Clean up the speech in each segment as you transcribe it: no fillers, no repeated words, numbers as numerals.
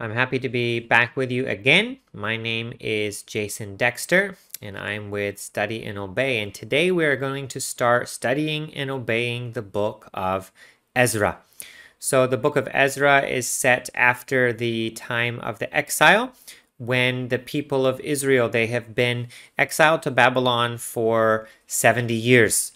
I'm happy to be back with you again. My name is Jason Dexter, and I'm with Study and Obey. And today we are going to start studying and obeying the book of Ezra. So the book of Ezra is set after the time of the exile, when the people of Israel, they have been exiled to Babylon for 70 years.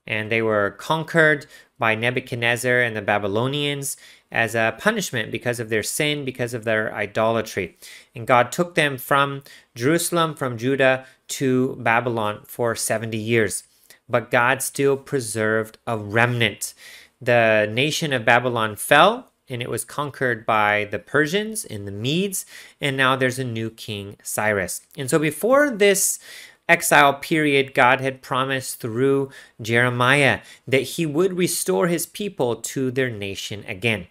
And they were conquered by Nebuchadnezzar and the Babylonians as a punishment because of their sin, because of their idolatry. And God took them from Jerusalem, from Judah, to Babylon for 70 years. But God still preserved a remnant. The nation of Babylon fell, and it was conquered by the Persians and the Medes, and now there's a new king, Cyrus. And so before this exile period, God had promised through Jeremiah that he would restore his people to their nation again.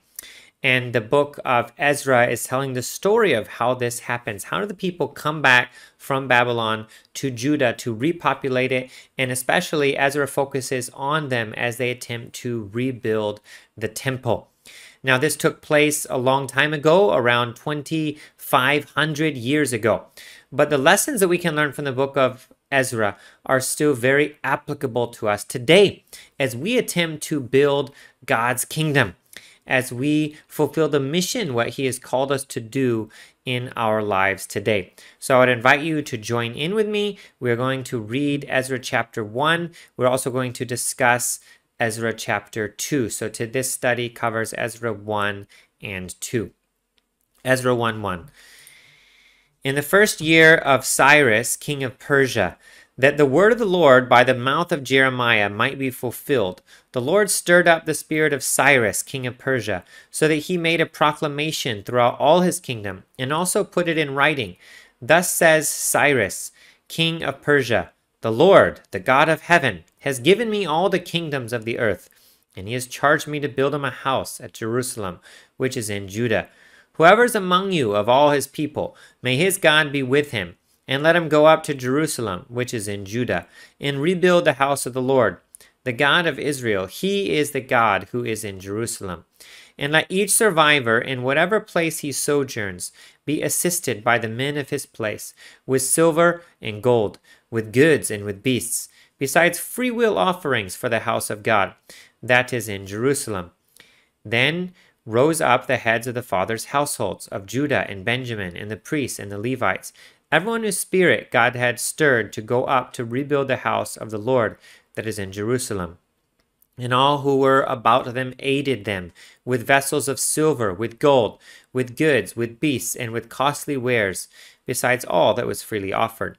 And the book of Ezra is telling the story of how this happens. How do the people come back from Babylon to Judah to repopulate it? And especially Ezra focuses on them as they attempt to rebuild the temple. Now, this took place a long time ago, around 2,500 years ago. But the lessons that we can learn from the book of Ezra are still very applicable to us today as we attempt to build God's kingdom, as we fulfill the mission, what he has called us to do in our lives today. So I would invite you to join in with me. We're going to read Ezra chapter 1. We're also going to discuss Ezra chapter 2. So this study covers Ezra 1 and 2. Ezra 1:1. In the first year of Cyrus, king of Persia, that the word of the Lord by the mouth of Jeremiah might be fulfilled, the Lord stirred up the spirit of Cyrus, king of Persia, so that he made a proclamation throughout all his kingdom, and also put it in writing. Thus says Cyrus, king of Persia, the Lord, the God of heaven, has given me all the kingdoms of the earth, and he has charged me to build him a house at Jerusalem, which is in Judah. Whoever is among you of all his people, may his God be with him, and let him go up to Jerusalem, which is in Judah, and rebuild the house of the Lord, the God of Israel. He is the God who is in Jerusalem. And let each survivor, in whatever place he sojourns, be assisted by the men of his place, with silver and gold, with goods and with beasts, besides freewill offerings for the house of God, that is in Jerusalem. Then rose up the heads of the fathers' households of Judah and Benjamin, and the priests and the Levites, everyone whose spirit God had stirred to go up to rebuild the house of the Lord that is in Jerusalem. And all who were about them aided them with vessels of silver, with gold, with goods, with beasts, and with costly wares, besides all that was freely offered.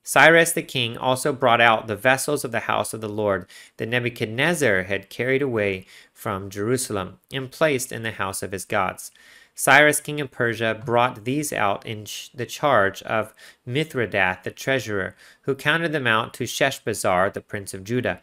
Cyrus the king also brought out the vessels of the house of the Lord that Nebuchadnezzar had carried away from Jerusalem and placed in the house of his gods. Cyrus king of Persia brought these out in the charge of Mithredath the treasurer, who counted them out to Sheshbazzar the prince of Judah.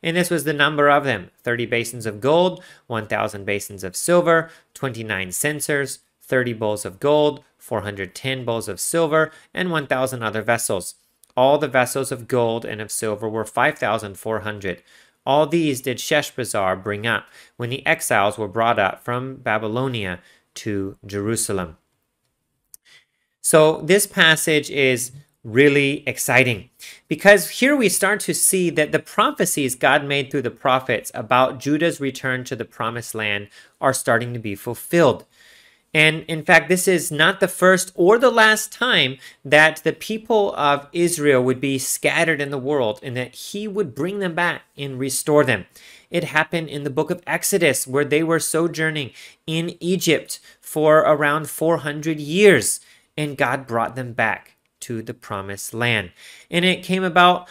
And this was the number of them: 30 basins of gold, 1,000 basins of silver, 29 censers, 30 bowls of gold, 410 bowls of silver, and 1,000 other vessels. All the vessels of gold and of silver were 5,400. All these did Sheshbazzar bring up when the exiles were brought up from Babylonia to Jerusalem. So this passage is really exciting because here we start to see that the prophecies God made through the prophets about Judah's return to the promised land are starting to be fulfilled. And in fact, this is not the first or the last time that the people of Israel would be scattered in the world and that he would bring them back and restore them. It happened in the book of Exodus, where they were sojourning in Egypt for around 400 years, and God brought them back to the promised land. And it came about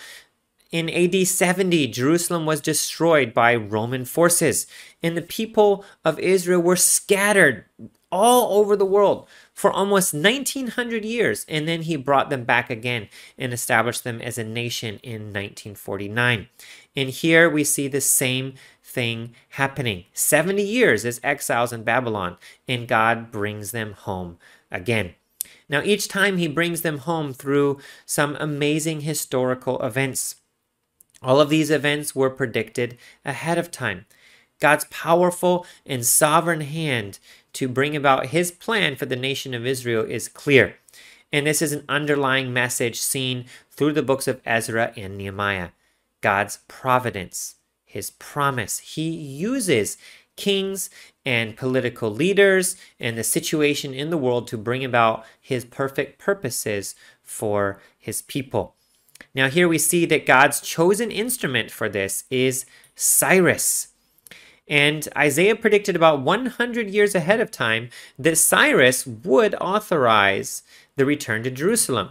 in AD 70, Jerusalem was destroyed by Roman forces, and the people of Israel were scattered all over the world for almost 1900 years, and then he brought them back again and established them as a nation in 1949. And here we see the same thing happening. 70 years as exiles in Babylon, and God brings them home again. Now, each time he brings them home through some amazing historical events. All of these events were predicted ahead of time. God's powerful and sovereign hand to bring about his plan for the nation of Israel is clear. And this is an underlying message seen through the books of Ezra and Nehemiah. God's providence, his promise. He uses kings and political leaders and the situation in the world to bring about his perfect purposes for his people. Now here we see that God's chosen instrument for this is Cyrus. And Isaiah predicted about 100 years ahead of time that Cyrus would authorize the return to Jerusalem.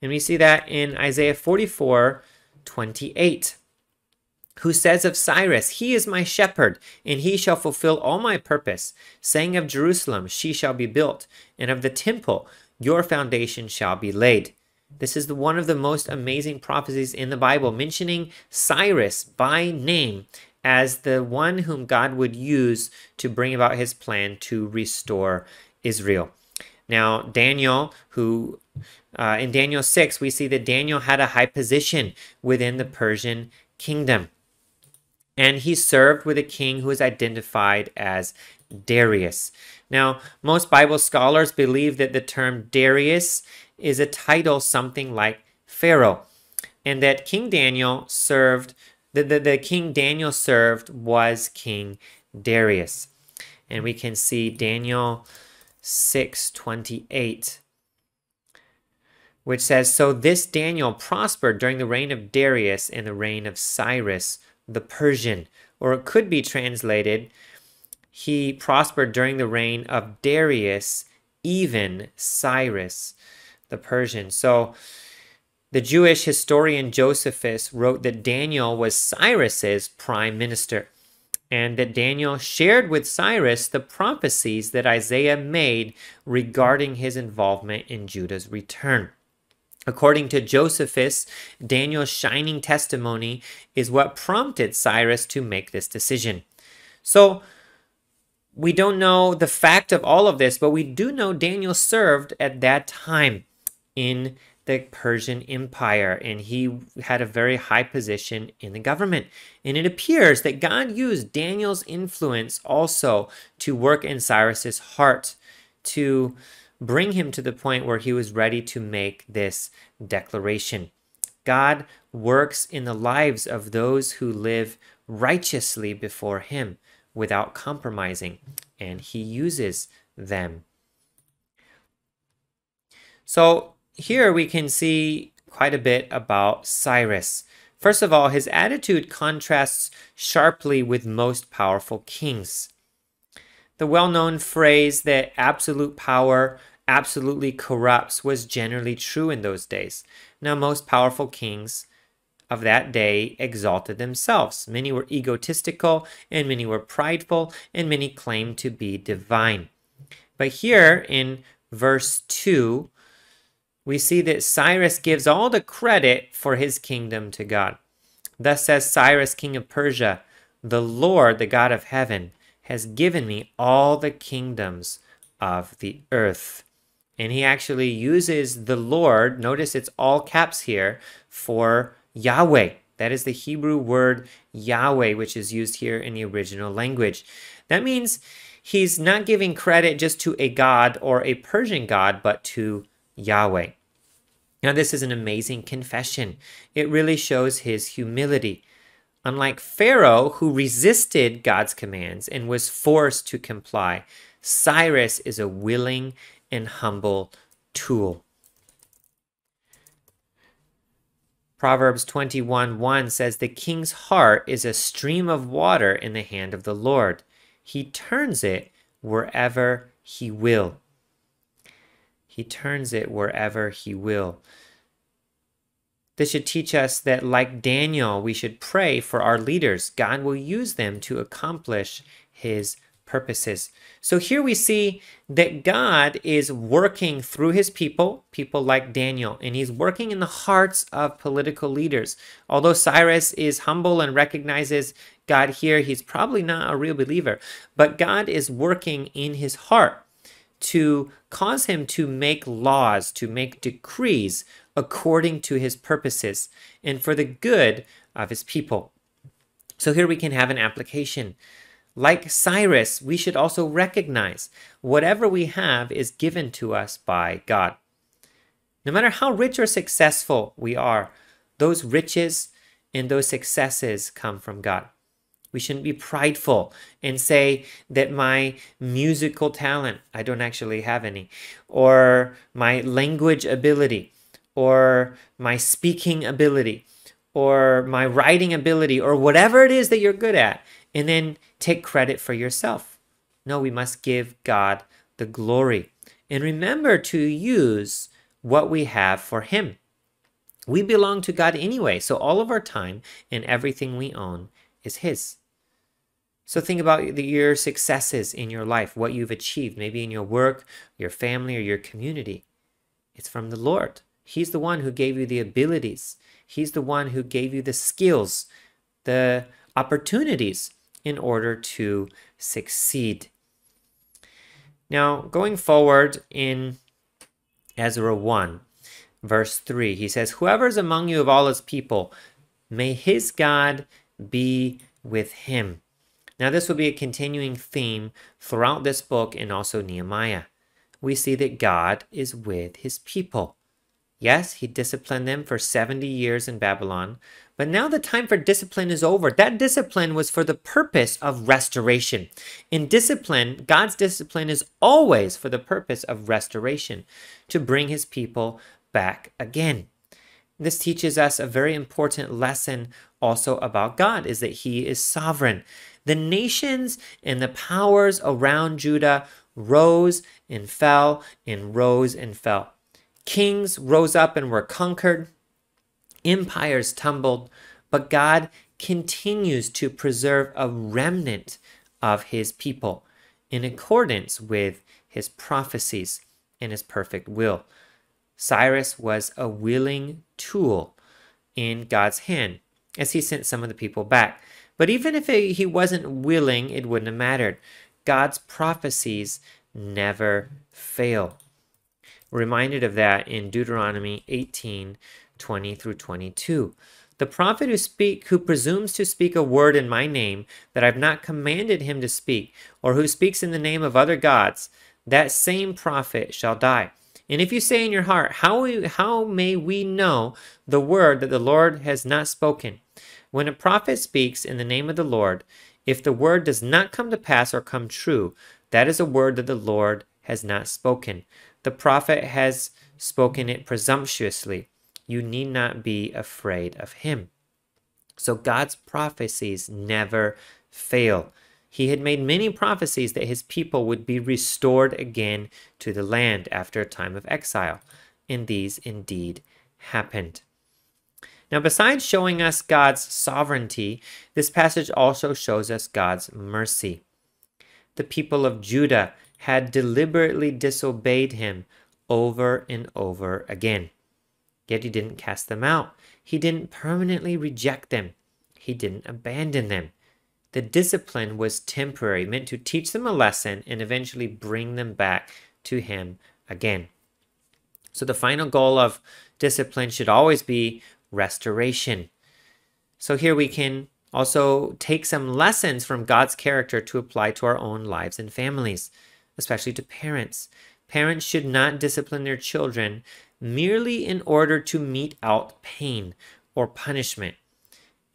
And we see that in Isaiah 44:28. Who says of Cyrus, "He is my shepherd, and he shall fulfill all my purpose," saying of Jerusalem, "She shall be built," and of the temple, "Your foundation shall be laid." This is one of the most amazing prophecies in the Bible, mentioning Cyrus by name as the one whom God would use to bring about his plan to restore Israel. Now, Daniel, in Daniel 6, we see that Daniel had a high position within the Persian kingdom. And he served with a king who is identified as Darius. Now, most Bible scholars believe that the term Darius is a title something like Pharaoh, and that King Daniel served, the king Daniel served was King Darius. And we can see Daniel 6:28, which says, "So this Daniel prospered during the reign of Darius and the reign of Cyrus the Persian," or it could be translated, "He prospered during the reign of Darius, even Cyrus the Persian." So the Jewish historian Josephus wrote that Daniel was Cyrus's prime minister, and that Daniel shared with Cyrus the prophecies that Isaiah made regarding his involvement in Judah's return. According to Josephus, Daniel's shining testimony is what prompted Cyrus to make this decision. So we don't know the fact of all of this, but we do know Daniel served at that time in the Persian Empire, and he had a very high position in the government. And it appears that God used Daniel's influence also to work in Cyrus's heart, to bring him to the point where he was ready to make this declaration. God works in the lives of those who live righteously before him without compromising, and he uses them. So here we can see quite a bit about Cyrus. First of all, his attitude contrasts sharply with most powerful kings. The well-known phrase that absolute power absolutely corrupts was generally true in those days. Now, most powerful kings of that day exalted themselves. Many were egotistical, and many were prideful, and many claimed to be divine. But here in verse 2, we see that Cyrus gives all the credit for his kingdom to God. Thus says Cyrus, king of Persia, "The Lord, the God of heaven, has given me all the kingdoms of the earth." And he actually uses the Lord, notice it's all caps here, for Yahweh. That is the Hebrew word Yahweh, which is used here in the original language. That means he's not giving credit just to a god or a Persian god, but to Yahweh. Now, this is an amazing confession. It really shows his humility. Unlike Pharaoh, who resisted God's commands and was forced to comply, Cyrus is a willing and humble tool. Proverbs 21:1 says, "The king's heart is a stream of water in the hand of the Lord. He turns it wherever he will." He turns it wherever he will. This should teach us that, like Daniel, we should pray for our leaders. God will use them to accomplish his purposes. So here we see that God is working through his people like Daniel, and he's working in the hearts of political leaders. Although Cyrus is humble and recognizes God here, he's probably not a real believer, but God is working in his heart to cause him to make laws, to make decrees according to his purposes and for the good of his people. So here we can have an application. Like Cyrus, we should also recognize whatever we have is given to us by God. No matter how rich or successful we are, those riches and those successes come from God. We shouldn't be prideful and say that my musical talent, I don't actually have any, or my language ability, or my speaking ability, or my writing ability, or whatever it is that you're good at, and then take credit for yourself. No, we must give God the glory. And remember to use what we have for Him. We belong to God anyway, so all of our time and everything we own is His. So think about your successes in your life, what you've achieved, maybe in your work, your family, or your community. It's from the Lord. He's the one who gave you the abilities. He's the one who gave you the skills, the opportunities in order to succeed. Now, going forward in Ezra 1, verse 3, he says, "Whoever is among you of all his people, may his God be with him." Now, this will be a continuing theme throughout this book and also Nehemiah. We see that God is with his people. Yes, he disciplined them for 70 years in Babylon, but now the time for discipline is over. That discipline was for the purpose of restoration. In discipline, God's discipline is always for the purpose of restoration, to bring his people back again. This teaches us a very important lesson also about God, is that he is sovereign. The nations and the powers around Judah rose and fell and rose and fell. Kings rose up and were conquered. Empires tumbled. But God continues to preserve a remnant of his people in accordance with his prophecies and his perfect will. Cyrus was a willing tool in God's hand as he sent some of the people back. But even if he wasn't willing, it wouldn't have mattered. God's prophecies never fail. We're reminded of that in Deuteronomy 18:20 through 22. "The prophet who presumes to speak a word in my name that I've not commanded him to speak, or who speaks in the name of other gods, that same prophet shall die. And if you say in your heart, how may we know the word that the Lord has not spoken? When a prophet speaks in the name of the Lord, if the word does not come to pass or come true, that is a word that the Lord has not spoken. The prophet has spoken it presumptuously. You need not be afraid of him." So God's prophecies never fail. He had made many prophecies that his people would be restored again to the land after a time of exile, and these indeed happened. Now, besides showing us God's sovereignty, this passage also shows us God's mercy. The people of Judah had deliberately disobeyed him over and over again. Yet he didn't cast them out. He didn't permanently reject them. He didn't abandon them. The discipline was temporary, meant to teach them a lesson and eventually bring them back to him again. So the final goal of discipline should always be restoration. So here we can also take some lessons from God's character to apply to our own lives and families, especially to parents. Parents should not discipline their children merely in order to mete out pain or punishment.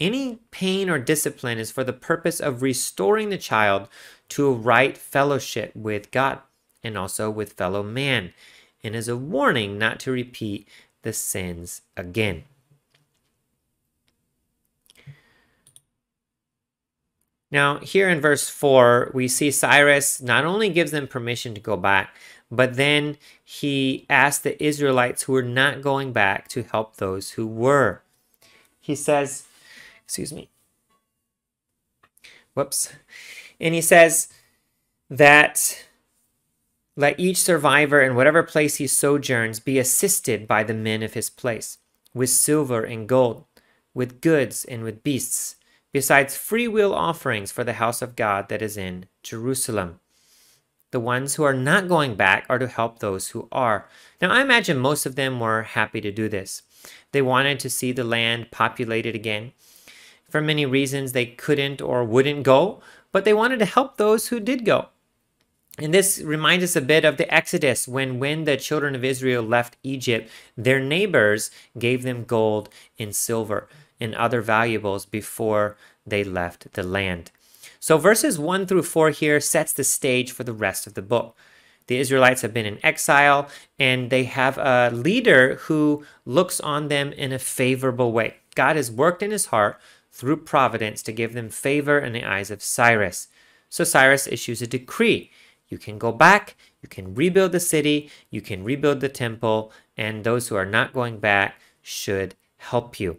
Any pain or discipline is for the purpose of restoring the child to a right fellowship with God and also with fellow man, and is a warning not to repeat the sins again. Now, here in verse 4, we see Cyrus not only gives them permission to go back, but then he asks the Israelites who are not going back to help those who were. He says, and he says that let each survivor in whatever place he sojourns be assisted by the men of his place, with silver and gold, with goods and with beasts, besides free will offerings for the house of God that is in Jerusalem. The ones who are not going back are to help those who are. Now, I imagine most of them were happy to do this. They wanted to see the land populated again. For many reasons, they couldn't or wouldn't go, but they wanted to help those who did go. And this reminds us a bit of the Exodus, when the children of Israel left Egypt, their neighbors gave them gold and silver and other valuables before they left the land. So verses 1 through 4 here sets the stage for the rest of the book. The Israelites have been in exile, and they have a leader who looks on them in a favorable way. God has worked in his heart through providence to give them favor in the eyes of Cyrus. So Cyrus issues a decree. You can go back, you can rebuild the city, you can rebuild the temple, and those who are not going back should help you.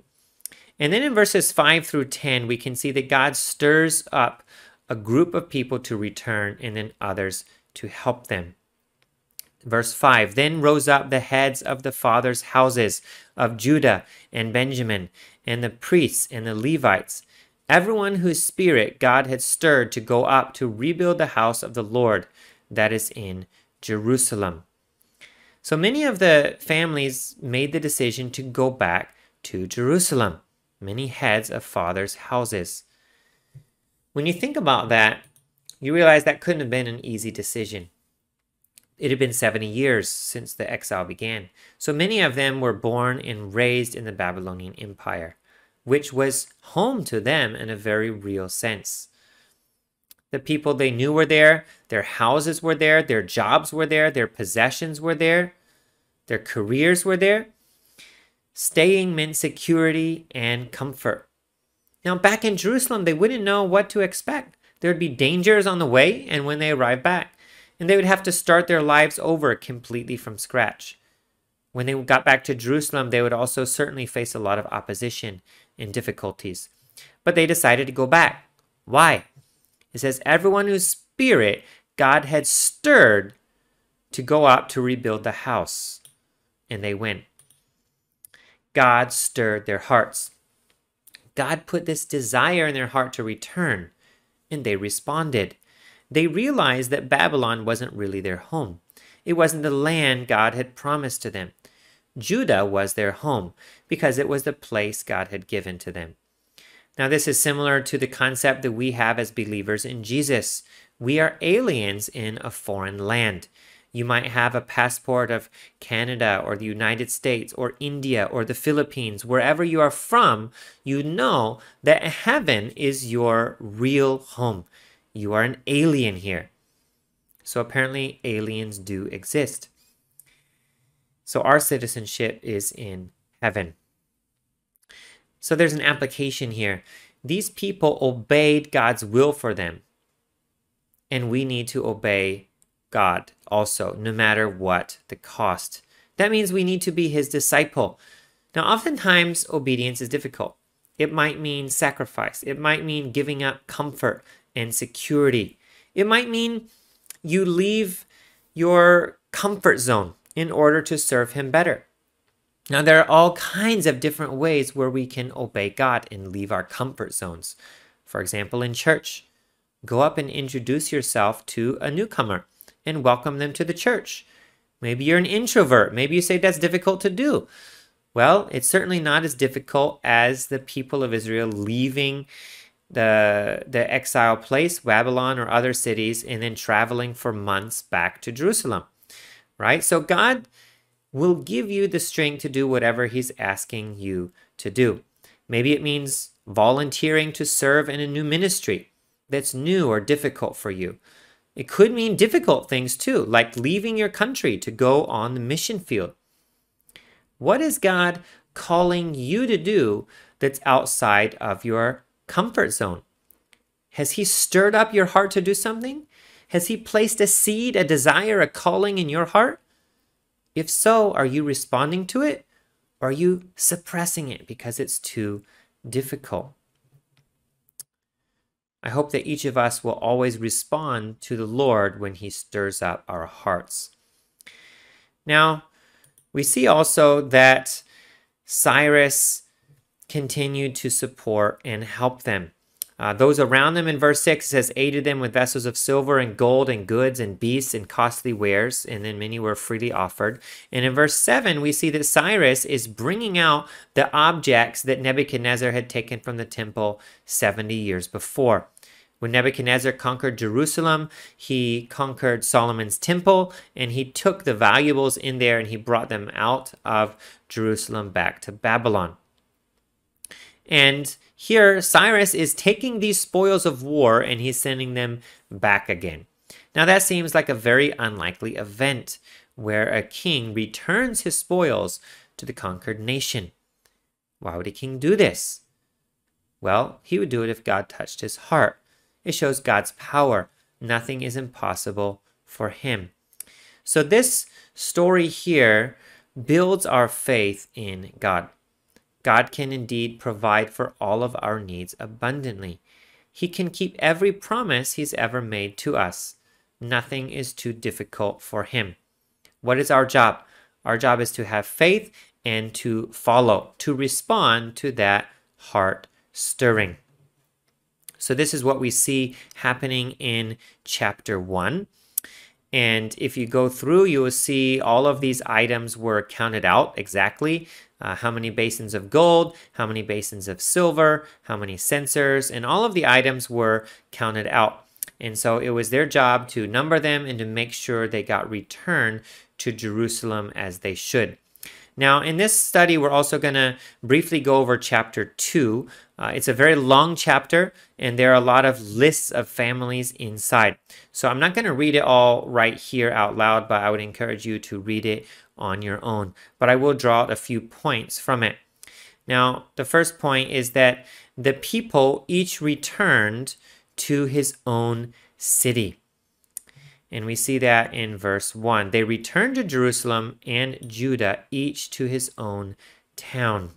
And then in verses 5 through 10, we can see that God stirs up a group of people to return and then others to help them. Verse 5, then rose up the heads of the fathers' houses of Judah and Benjamin, and the priests and the Levites, everyone whose spirit God had stirred to go up to rebuild the house of the Lord that is in Jerusalem. So many of the families made the decision to go back to Jerusalem, many heads of fathers' houses. When you think about that, you realize that couldn't have been an easy decision. It had been 70 years since the exile began. So many of them were born and raised in the Babylonian Empire, which was home to them in a very real sense. The people they knew were there, their houses were there, their jobs were there, their possessions were there, their careers were there. Staying meant security and comfort. Now, back in Jerusalem, they wouldn't know what to expect. There would be dangers on the way and when they arrived back, and they would have to start their lives over completely from scratch. When they got back to Jerusalem, they would also certainly face a lot of opposition and difficulties. But they decided to go back. Why? It says, everyone whose spirit God had stirred to go up to rebuild the house. And they went. God stirred their hearts. God put this desire in their heart to return, and they responded. They realized that Babylon wasn't really their home. It wasn't the land God had promised to them. Judah was their home because it was the place God had given to them. Now, this is similar to the concept that we have as believers in Jesus. We are aliens in a foreign land. You might have a passport of Canada or the United States or India or the Philippines. Wherever you are from, you know that heaven is your real home. You are an alien here. So apparently aliens do exist. So our citizenship is in heaven. So there's an application here. These people obeyed God's will for them. And we need to obey God also, no matter what the cost. That means we need to be his disciple. Now, oftentimes obedience is difficult. It might mean sacrifice. It might mean giving up comfort and security. It might mean you leave your comfort zone in order to serve him better. Now, there are all kinds of different ways where we can obey God and leave our comfort zones. For example, in church, go up and introduce yourself to a newcomer and welcome them to the church. Maybe you're an introvert. Maybe you say that's difficult to do. Well, it's certainly not as difficult as the people of Israel leaving the exile place, Babylon or other cities, and then traveling for months back to Jerusalem, right? So God will give you the strength to do whatever he's asking you to do. Maybe it means volunteering to serve in a new ministry that's new or difficult for you. It could mean difficult things too, like leaving your country to go on the mission field. What is God calling you to do that's outside of your comfort zone? Has he stirred up your heart to do something? Has he placed a seed, a desire, a calling in your heart? If so, are you responding to it, or are you suppressing it because it's too difficult? I hope that each of us will always respond to the Lord when he stirs up our hearts. Now, we see also that Cyrus continued to support and help them. Those around them, in verse 6, it says, aided them with vessels of silver and gold and goods and beasts and costly wares, and then many were freely offered. And in verse 7, we see that Cyrus is bringing out the objects that Nebuchadnezzar had taken from the temple 70 years before. When Nebuchadnezzar conquered Jerusalem, he conquered Solomon's temple, and he took the valuables in there and he brought them out of Jerusalem back to Babylon. And here Cyrus is taking these spoils of war and he's sending them back again. Now that seems like a very unlikely event where a king returns his spoils to the conquered nation. Why would a king do this? Well, he would do it if God touched his heart. It shows God's power. Nothing is impossible for him. So this story here builds our faith in God. God can indeed provide for all of our needs abundantly. He can keep every promise he's ever made to us. Nothing is too difficult for him. What is our job? Our job is to have faith and to follow, to respond to that heart stirring. So this is what we see happening in chapter 1. And if you go through, you will see all of these items were counted out exactly. How many basins of gold, how many basins of silver, how many censers, and all of the items were counted out. And so it was their job to number them and to make sure they got returned to Jerusalem as they should. Now, in this study, we're also going to briefly go over chapter 2. It's a very long chapter, and there are a lot of lists of families inside. So I'm not going to read it all right here out loud, but I would encourage you to read it on your own. But I will draw out a few points from it. Now, the first point is that the people each returned to his own city. And we see that in verse 1. They returned to Jerusalem and Judah, each to his own town.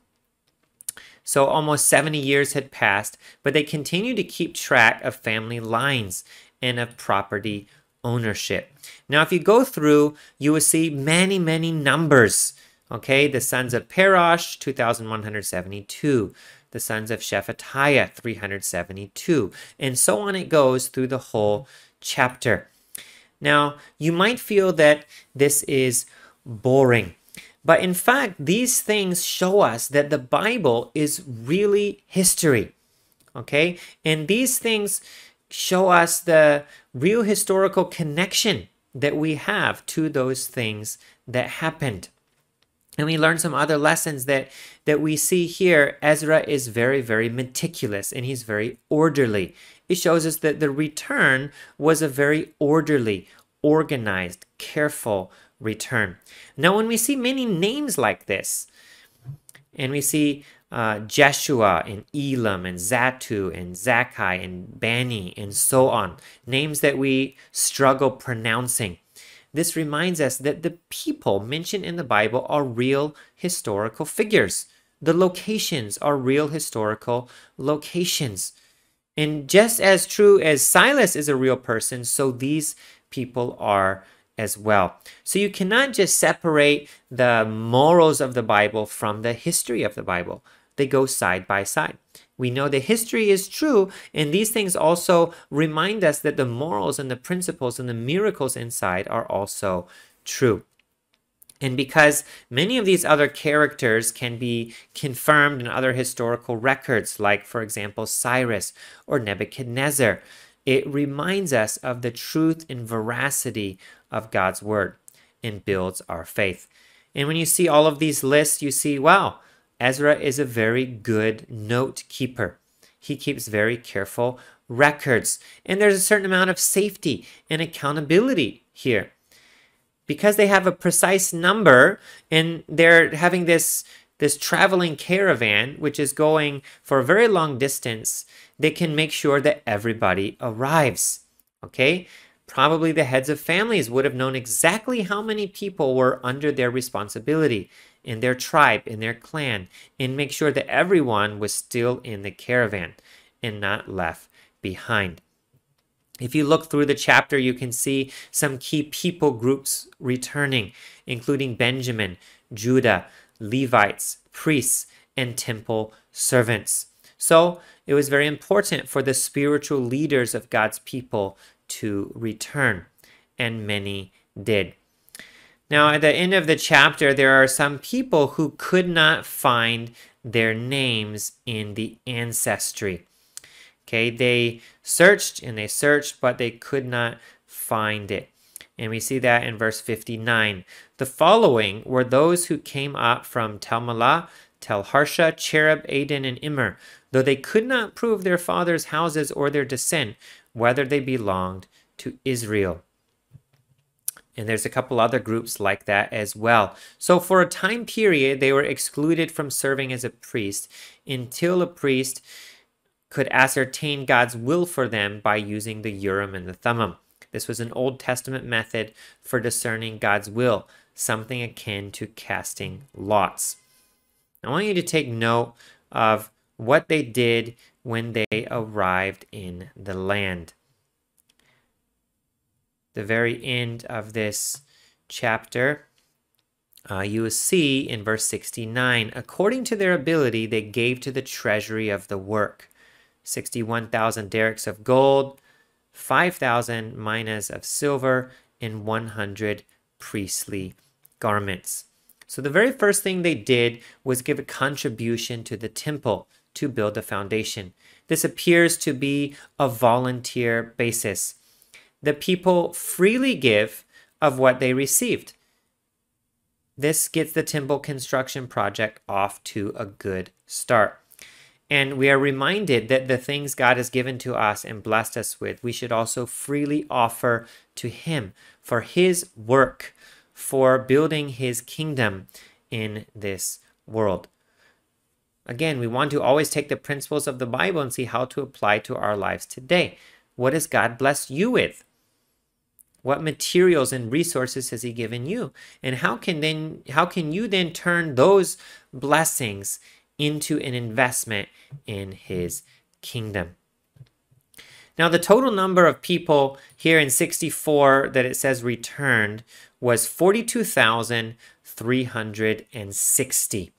So almost 70 years had passed, but they continued to keep track of family lines and of property ownership. Now, if you go through, you will see many, many numbers. Okay, the sons of Parosh, 2,172. The sons of Shephatiah, 372. And so on it goes through the whole chapter. Now, you might feel that this is boring, but in fact, these things show us that the Bible is really history, okay? And these things show us the real historical connection that we have to those things that happened. And we learn some other lessons that we see here. Ezra is very, very meticulous and he's very orderly. It shows us that the return was a very orderly, organized, careful return. Now, when we see many names like this, and we see Jeshua and Elam and Zatu and Zakkai and Bani and so on, names that we struggle pronouncing, this reminds us that the people mentioned in the Bible are real historical figures. The locations are real historical locations. And just as true as Silas is a real person, so these people are as well. So you cannot just separate the morals of the Bible from the history of the Bible. They go side by side. We know the history is true, and these things also remind us that the morals and the principles and the miracles inside are also true. And because many of these other characters can be confirmed in other historical records, like, for example, Cyrus or Nebuchadnezzar, it reminds us of the truth and veracity of God's word and builds our faith. And when you see all of these lists, you see, wow, Ezra is a very good note keeper. He keeps very careful records. And there's a certain amount of safety and accountability here. Because they have a precise number and they're having this traveling caravan, which is going for a very long distance, they can make sure that everybody arrives. Okay? Probably the heads of families would have known exactly how many people were under their responsibility in their tribe, in their clan, and make sure that everyone was still in the caravan and not left behind. If you look through the chapter, you can see some key people groups returning, including Benjamin, Judah, Levites, priests, and temple servants. So it was very important for the spiritual leaders of God's people to return, and many did. Now, at the end of the chapter, there are some people who could not find their names in the ancestry. Okay, they searched and they searched, but they could not find it. And we see that in verse 59. The following were those who came up from Telmelah, Telharsha, Cherub, Aden, and Immer, though they could not prove their fathers' houses or their descent, whether they belonged to Israel. And there's a couple other groups like that as well. So for a time period, they were excluded from serving as a priest until a priest could ascertain God's will for them by using the Urim and the Thummim. This was an Old Testament method for discerning God's will, something akin to casting lots. I want you to take note of what they did when they arrived in the land. The very end of this chapter, you will see in verse 69, according to their ability, they gave to the treasury of the work 61,000 derricks of gold, 5,000 minas of silver, and 100 priestly garments. So the very first thing they did was give a contribution to the temple to build the foundation. This appears to be a volunteer basis. The people freely give of what they received. This gets the temple construction project off to a good start. And we are reminded that the things God has given to us and blessed us with, we should also freely offer to Him for His work, for building His kingdom in this world. Again, we want to always take the principles of the Bible and see how to apply to our lives today. What has God blessed you with? What materials and resources has He given you? And how can you then turn those blessings into an investment in His kingdom? Now, the total number of people here in 64 that it says returned was 42,360.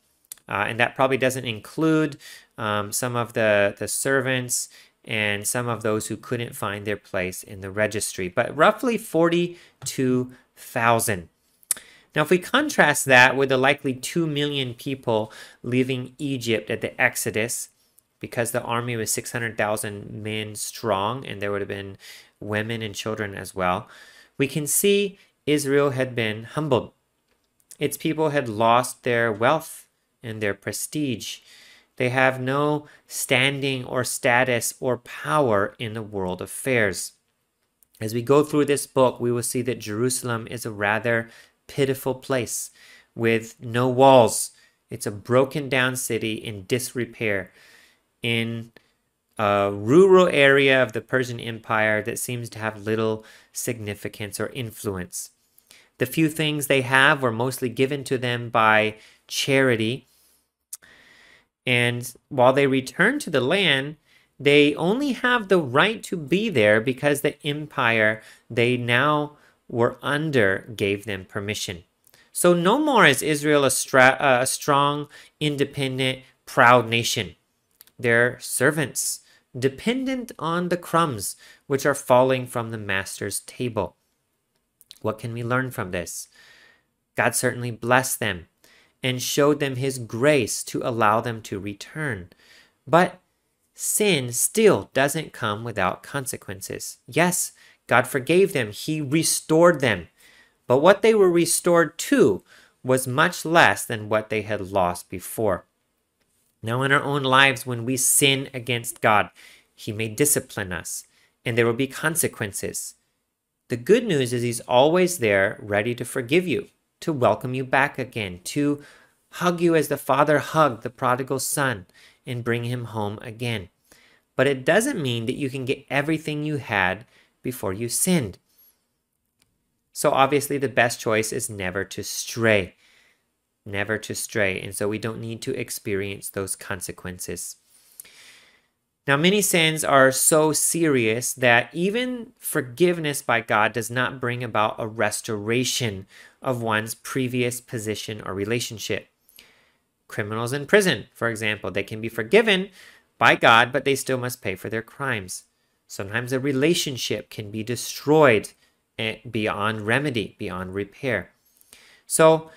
And that probably doesn't include some of the servants and some of those who couldn't find their place in the registry, but roughly 42,000. Now, if we contrast that with the likely 2 million people leaving Egypt at the Exodus, because the army was 600,000 men strong, and there would have been women and children as well, we can see Israel had been humbled. Its people had lost their wealth and their prestige. They have no standing or status or power in the world affairs. As we go through this book, we will see that Jerusalem is a rather pitiful place with no walls. It's a broken down city in disrepair, in a rural area of the Persian Empire that seems to have little significance or influence. The few things they have were mostly given to them by charity. And while they return to the land, they only have the right to be there because the empire they now were under gave them permission. So no more is Israel a strong, independent, proud nation. They're servants, dependent on the crumbs which are falling from the master's table. What can we learn from this? God certainly blessed them and showed them His grace to allow them to return. But sin still doesn't come without consequences. Yes, God forgave them. He restored them. But what they were restored to was much less than what they had lost before. Now, in our own lives, when we sin against God, He may discipline us, and there will be consequences. The good news is He's always there, ready to forgive you, to welcome you back again, to hug you as the Father hugged the prodigal son and bring him home again. But it doesn't mean that you can get everything you had before you sinned. So obviously the best choice is never to stray. Never to stray. And so we don't need to experience those consequences. Now, many sins are so serious that even forgiveness by God does not bring about a restoration of one's previous position or relationship. Criminals in prison, for example, they can be forgiven by God, but they still must pay for their crimes. Sometimes a relationship can be destroyed beyond remedy, beyond repair. So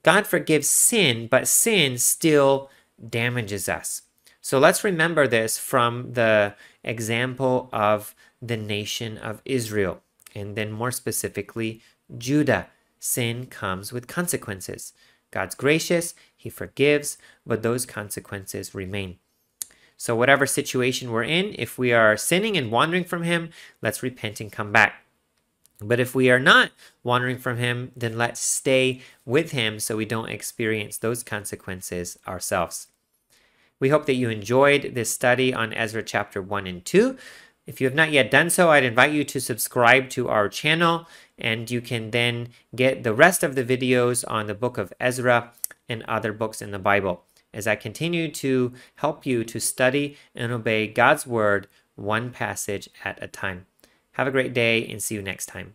God forgives sin, but sin still damages us. So let's remember this from the example of the nation of Israel, and then more specifically, Judah. Sin comes with consequences. God's gracious, he forgives, but those consequences remain. So whatever situation we're in, if we are sinning and wandering from him, let's repent and come back. But if we are not wandering from him, then let's stay with him so we don't experience those consequences ourselves. We hope that you enjoyed this study on Ezra chapter 1 and 2. If you have not yet done so, I'd invite you to subscribe to our channel, and you can then get the rest of the videos on the book of Ezra and other books in the Bible, as I continue to help you to study and obey God's word one passage at a time. Have a great day and see you next time.